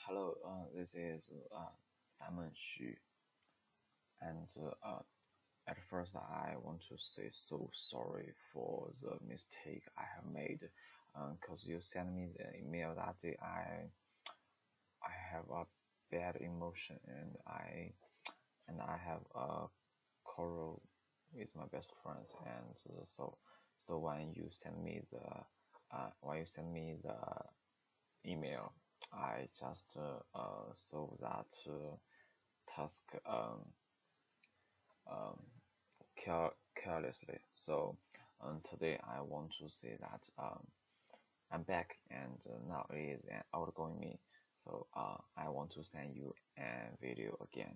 Hello, this is Simon Xu, and at first I want to say so sorry for the mistake I have made, because you sent me the email that day. I have a bad emotion and I have a quarrel with my best friends, and so when you send me the email, I just saw that task um, carelessly. So today I want to say that I'm back, and now it is an outgoing me. So I want to send you a video again.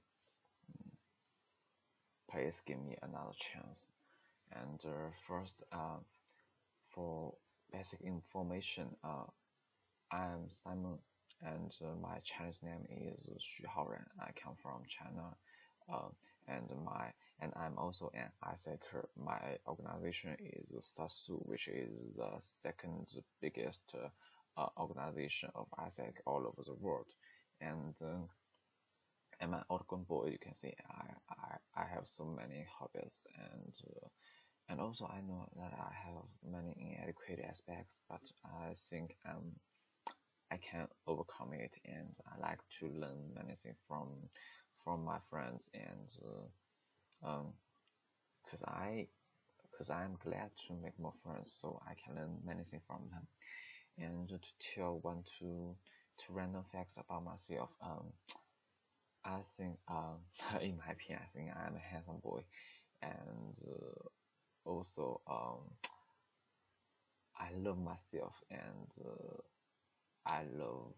Please give me another chance. And first, for basic information, I'm Simon, and my Chinese name is Xu Haoran. I come from China, uh, and my and I'm also an ISACer. My organization is SASU, which is the second biggest organization of ISAC all over the world. And I'm an outgoing boy. You can see I have so many hobbies, and also I know that I have many inadequate aspects, but I think I can overcome it, and I like to learn many things from my friends, and because I'm glad to make more friends, so I can learn many things from them. And to tell two random facts about myself, I think in my opinion, I think I'm a handsome boy, and also I love myself, and I love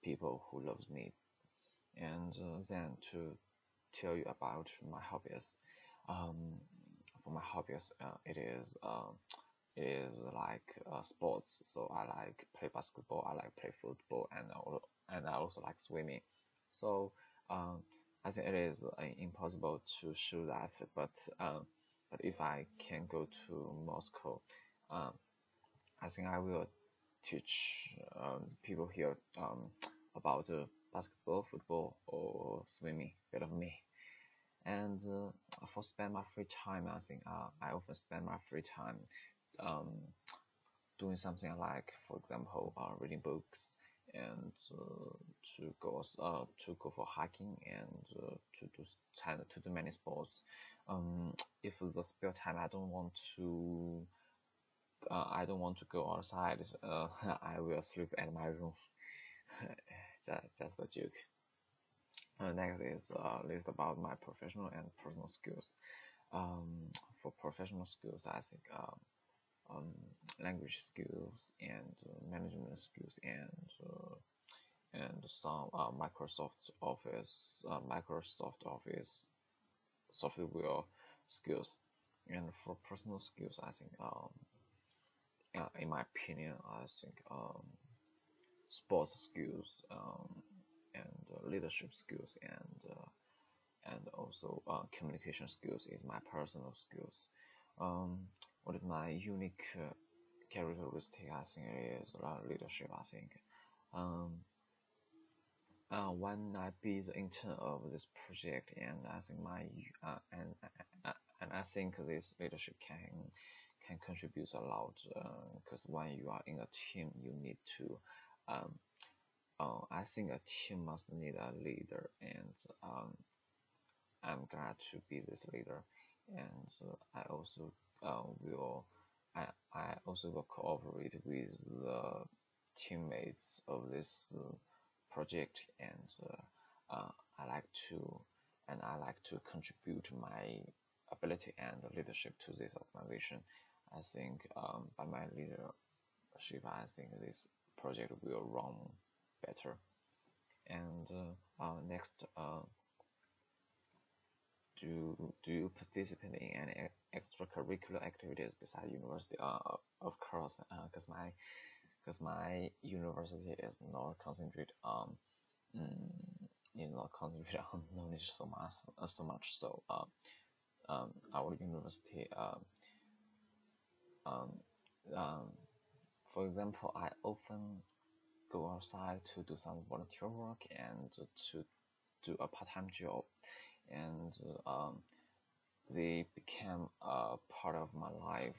people who loves me. And then to tell you about my hobbies. Um, for my hobbies, it is like sports. So I like play basketball, I like play football, and I also like swimming. So I think it is impossible to show that, but if I can go to Moscow, um, I think I will teach people here about basketball, football, or swimming better than me. And for spend my free time, I think I often spend my free time um, doing something like, for example, reading books, and to go for hiking, and to do many sports. If the spare time I don't want to go outside, I will sleep at my room. Just a joke. Next is a list about my professional and personal skills. For professional skills, I think um, language skills, and management skills, and some Microsoft Office software skills. And for personal skills, I think in my opinion, I think sports skills, and leadership skills, and also communication skills is my personal skills. What is my unique characteristic? I think it is leadership. I think when I be the intern of this project, and I think and I think this leadership can contribute a lot, because when you are in a team, you need to um, I think a team must need a leader, and I'm glad to be this leader. And I also will I also will cooperate with the teammates of this project, and I like to I like to contribute my ability and leadership to this organization. I think by my leadership, I think this project will run better. And next, do you participate in any extracurricular activities besides university? Of course, because my university is not concentrate not concentrate on knowledge so much. So our university um, um, for example, I often go outside to do some volunteer work and to do a part-time job, and they became a part of my life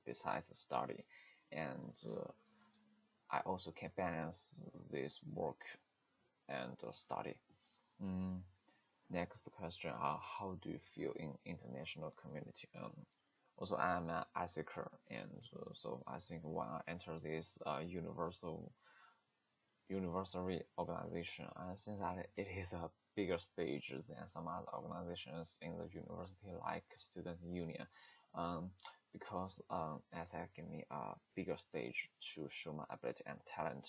besides study, and I also can balance this work and study. Mm, Next question: how do you feel in international community? Also, I'm an ISECer, and so I think when I enter this universal organization, I think that it is a bigger stage than some other organizations in the university, like student union, um, because ASEC give me a bigger stage to show my ability and talent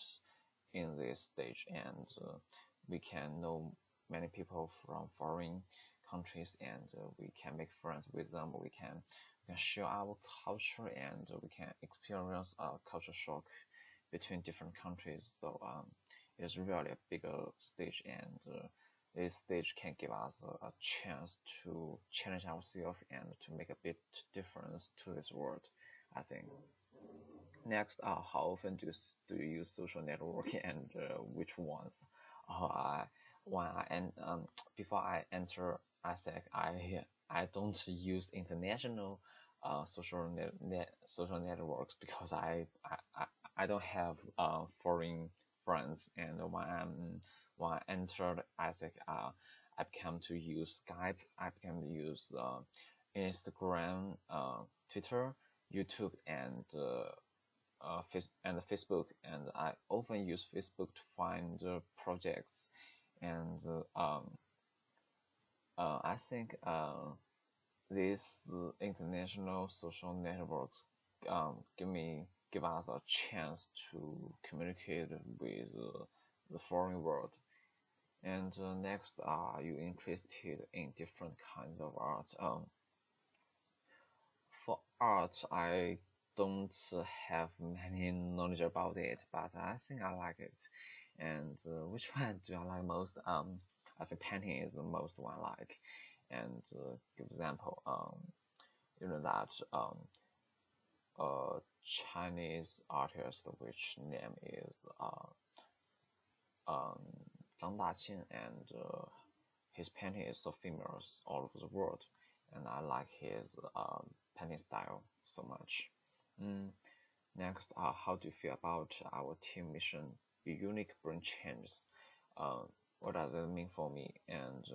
in this stage, and we can know many people from foreign countries, and we can make friends with them. We can share our culture, and we can experience a culture shock between different countries. So it is really a bigger stage, and this stage can give us a chance to challenge ourselves and to make a bit difference to this world, I think. Next, how often do you use social network and which ones? I when I and before I enter ASEC, I don't use international social networks because I don't have foreign friends, and when I entered ASEC, I began to use Skype, I began to use Instagram, Twitter, YouTube, and Facebook, and I often use Facebook to find projects, and I think these international social networks give us a chance to communicate with the foreign world. And next, are you interested in different kinds of art? For art, I don't have many knowledge about it, but I think I like it. And which one do I like most? I think painting is the most one I like. And give example, you know that Chinese artist which name is um, Zhang Daqin, and his painting is so famous all over the world, and I like his painting style so much. Mm. Next, how do you feel about our team mission? Be unique, bring changes. Uh, what does it mean for me? And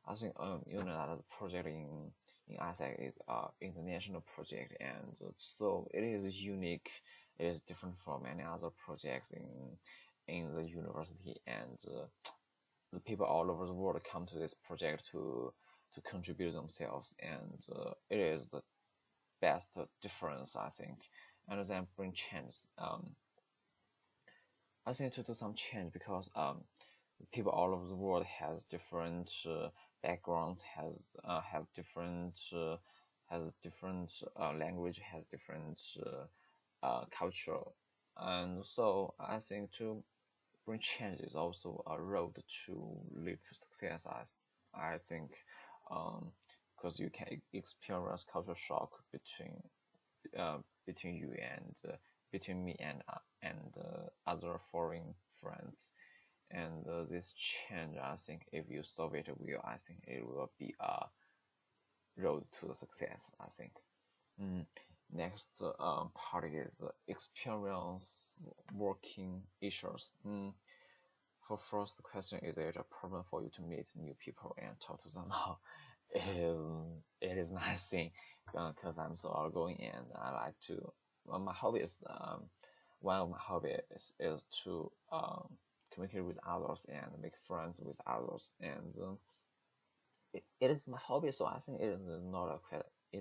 I think you know that the project in ASEC is an international project, and so it is unique. It is different from any other projects in the university, and the people all over the world come to this project to contribute themselves, and it is the best difference, I think. And then bring change. I think to do some change because people all over the world has different backgrounds, has different language, has different culture, and so I think to bring change is also a road to lead to success. I think, because you can experience culture shock uh, between you and between me and other foreign friends. And this change, I think, if you solve it well, I think it will be a road to the success, I think. Mm. Next part is experience working issues. For first question, is it a problem for you to meet new people and talk to them? It is nothing, because I'm so outgoing and I like to. Well, my hobby is one of my hobbies is to communicate with others and make friends with others, and it is my hobby, so I think it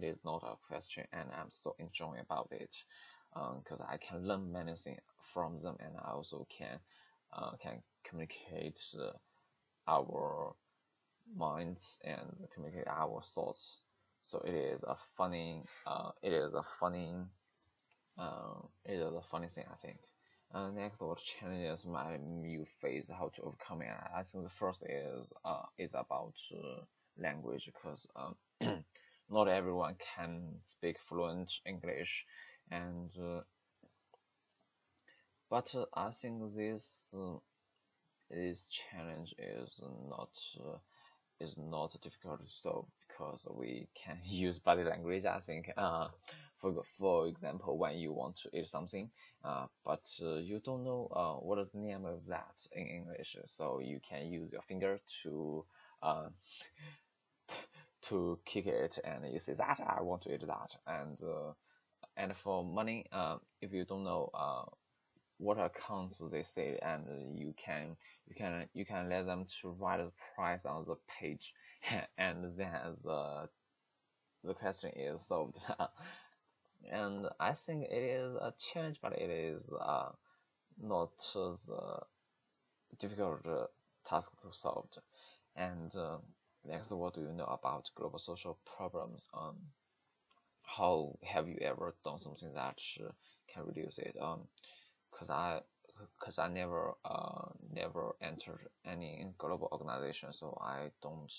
is not a question, and I'm so enjoying about it, because I can learn many things from them, and I also can communicate our minds and communicate our thoughts. So it is a funny thing, I think. Next, what challenges might you face? How to overcome it? I think the first is about language, because not everyone can speak fluent English, and But I think this challenge not uh, is not difficult to solve because we can use body language. I think, for example, when you want to eat something, but you don't know what is the name of that in English, so you can use your finger uh, to kick it, and you say that I want to eat that. And for money, if you don't know what accounts they say, and you can let them to write the price on the page, and then the question is solved. And I think it is a challenge, but it is not the difficult task to solve. And next, what do you know about global social problems? How have you ever done something that can reduce it? Cause I never entered any global organization, so I don't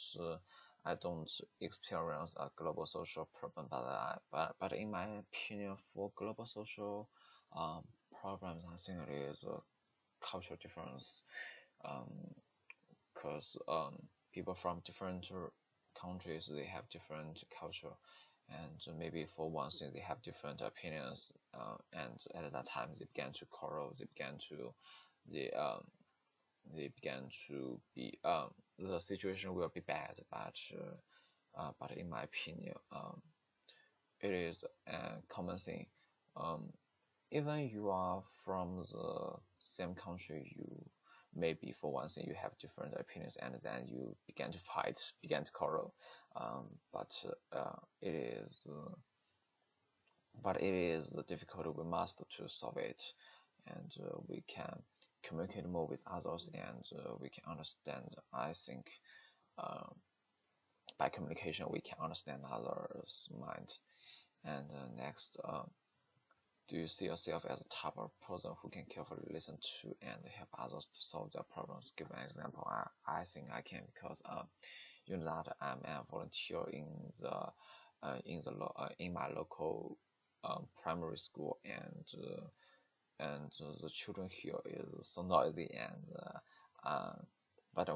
experience a global social problem. But in my opinion, for global social um, problems, I think it is a cultural difference. Because people from different countries, they have different culture, and maybe for one thing they have different opinions, and at that time they began to quarrel, they um they began to be the situation will be bad. But in my opinion, it is a common thing. um Even you are from the same country, you maybe for one thing you have different opinions, and then you begin to fight, begin to quarrel. Um, but it is difficult. We must to solve it, and we can communicate more with others, and we can understand. I think by communication we can understand others' mind. And next. Do you see yourself as a type of person who can carefully listen to and help others to solve their problems? Give an example. I think I can, because you know that I'm a volunteer in my local primary school, and the children here is so noisy, but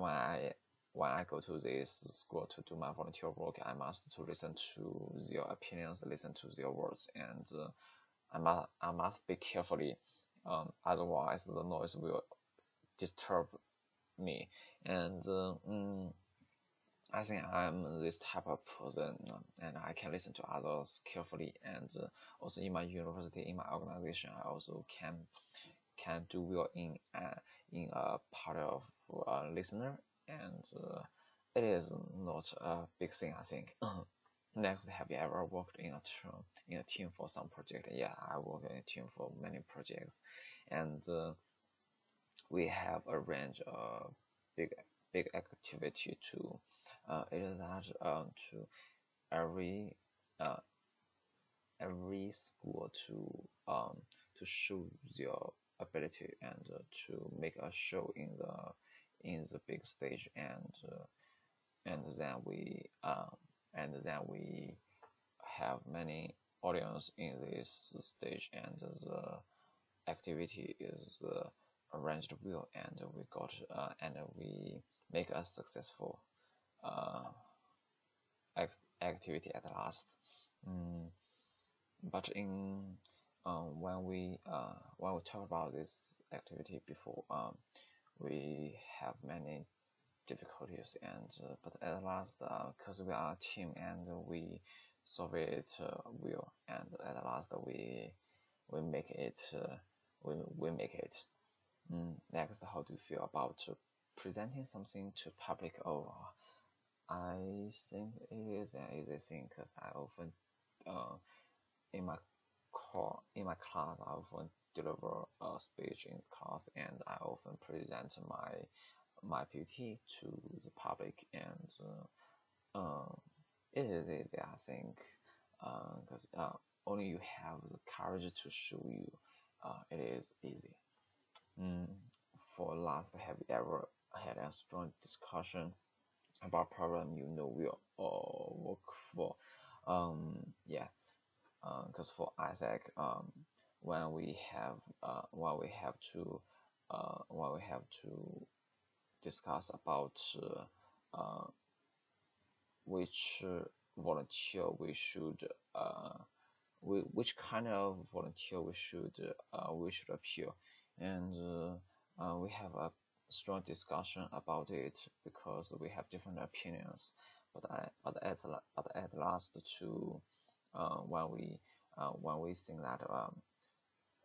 when I go to this school to do my volunteer work, I must to listen to their opinions, listen to their words, and I must be carefully, otherwise the noise will disturb me. And I think I'm this type of person, and I can listen to others carefully. And also in my university, in my organization, I also can do well in a part of listener, and it is not a big thing, I think. Next, have you ever worked in a team for some project? Yeah, I work in a team for many projects, and we have arranged a big big activity to. It is that to every uh, every school to show their ability, and to make a show in the big stage, and then we have many audience in this stage, and the activity is arranged well, and we make a successful uh, activity at last. Mm, but in when we talk about this activity before, we have many difficulties, and but at last, because we are a team, and we solve it well, and at last we make it we make it. Next, how do you feel about presenting something to public? Oh, I think it is an easy thing, because I often uh, in my in my class, I often deliver a speech in class, and I often present my PPT to the public, and it is easy, I think, because only you have the courage to show you, it is easy. Mm, for last, have you ever had a strong discussion about problem you know will work for? Yeah, because for Isaac, when we have to when we have to discuss about uh, which volunteer we should which kind of volunteer we should appeal, and we have a strong discussion about it because we have different opinions. But at last, to when we think that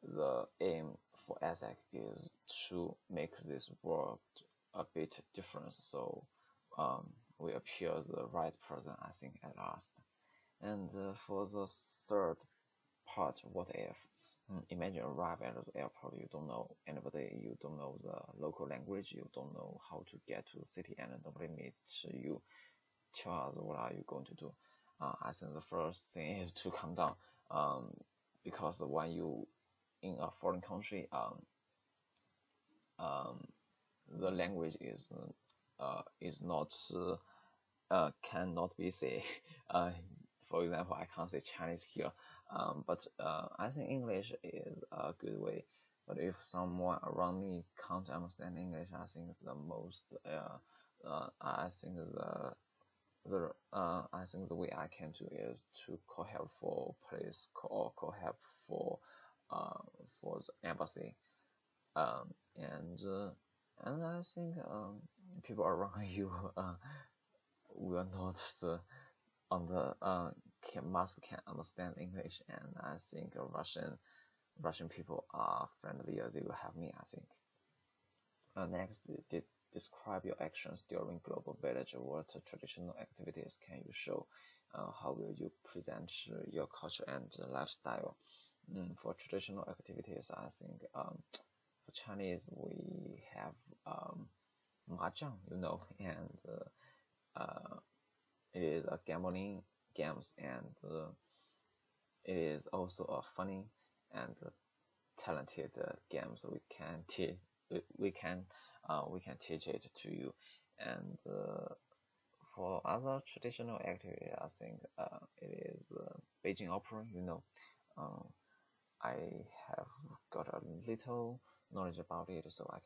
the aim for ESSEC is to make this world a bit different, so um, we appear the right person, I think, at last. And for the third part, what if? Imagine arrive at the airport, you don't know anybody, you don't know the local language, you don't know how to get to the city, and nobody meets you. Tell us, what are you going to do? I think the first thing is to calm down, because when you in a foreign country, um, the language is not cannot be say. For example, I can't say Chinese here, but I think English is a good way. But if someone around me can't understand English, I think the most I think the way I can do is to call help for police, or call help uh, for the embassy, and I think people around you will not on the can understand English, and I think Russian people are friendlier. They will help me, I think. Next, describe your actions during Global Village. What traditional activities can you show? How will you present your culture and lifestyle? For traditional activities, I think for Chinese we have mahjong, and it is a gambling games, and it is also a funny and talented games. We can teach it to you. And for other traditional activity, I think it is Beijing Opera. Uh, I have got a little knowledge about it, so I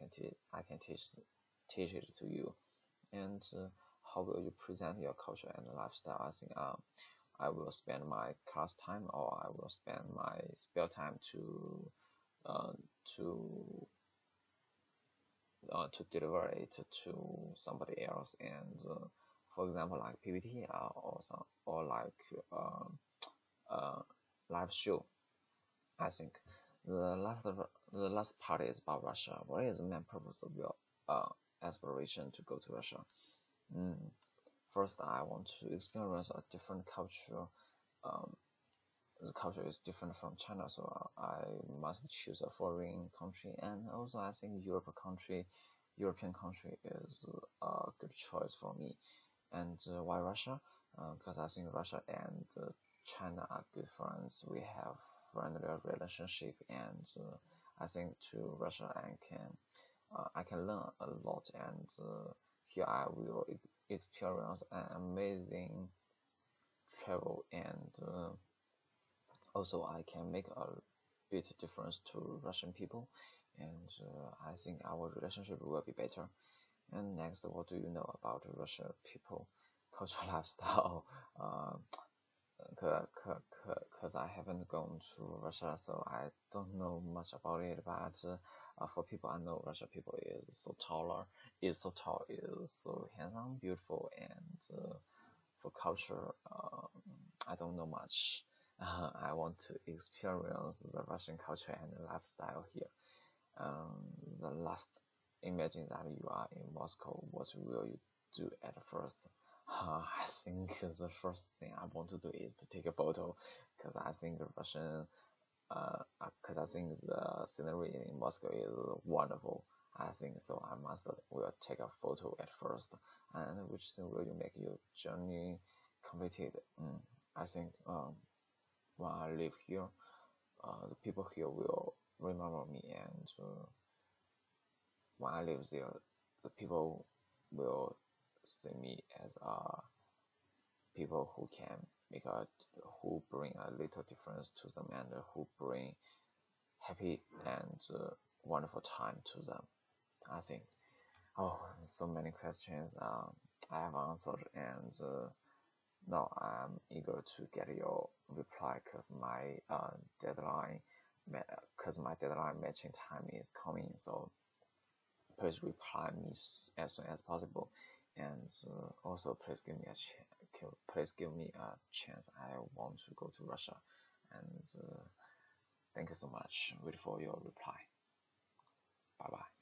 can teach it to you. And how will you present your culture and lifestyle? I think I will spend my class time, or I will spend my spare time uh, to to deliver it to somebody else. And for example, like PPT, or like uh, live show. I think the last part is about Russia. What is the main purpose of your aspiration to go to Russia? Mm. First, I want to experience a different culture. Um, the culture is different from China, so I must choose a foreign country. And also, I think European country is a good choice for me. And why Russia? Because I think Russia and China are good friends. We have friendly relationship, and I think to Russia I can learn a lot, and here I will experience an amazing travel, and also I can make a bit difference to Russian people, and I think our relationship will be better. And next, what do you know about Russian people, cultural lifestyle? Because I haven't gone to Russia, so I don't know much about it. But for people I know, Russian people is so tall, is so handsome, beautiful, and for culture, I don't know much. I want to experience the Russian culture and lifestyle here. Um, the last, imagine that you are in Moscow. What will you do at first? I think the first thing I want to do is to take a photo, because I think because I think the scenery in Moscow is wonderful. I think so. I must will take a photo at first. And which thing will you make your journey completed? I think when I live here, the people here will remember me, and when I live there, the people will see me as a people who can who bring a little difference to them, and who bring happy and wonderful time to them. I think. Oh, so many questions I have answered, and now I'm eager to get your reply because my deadline matching time is coming. So please reply me as soon as possible, and also please give me a chance. I want to go to Russia, and thank you so much. Wait for your reply. Bye bye.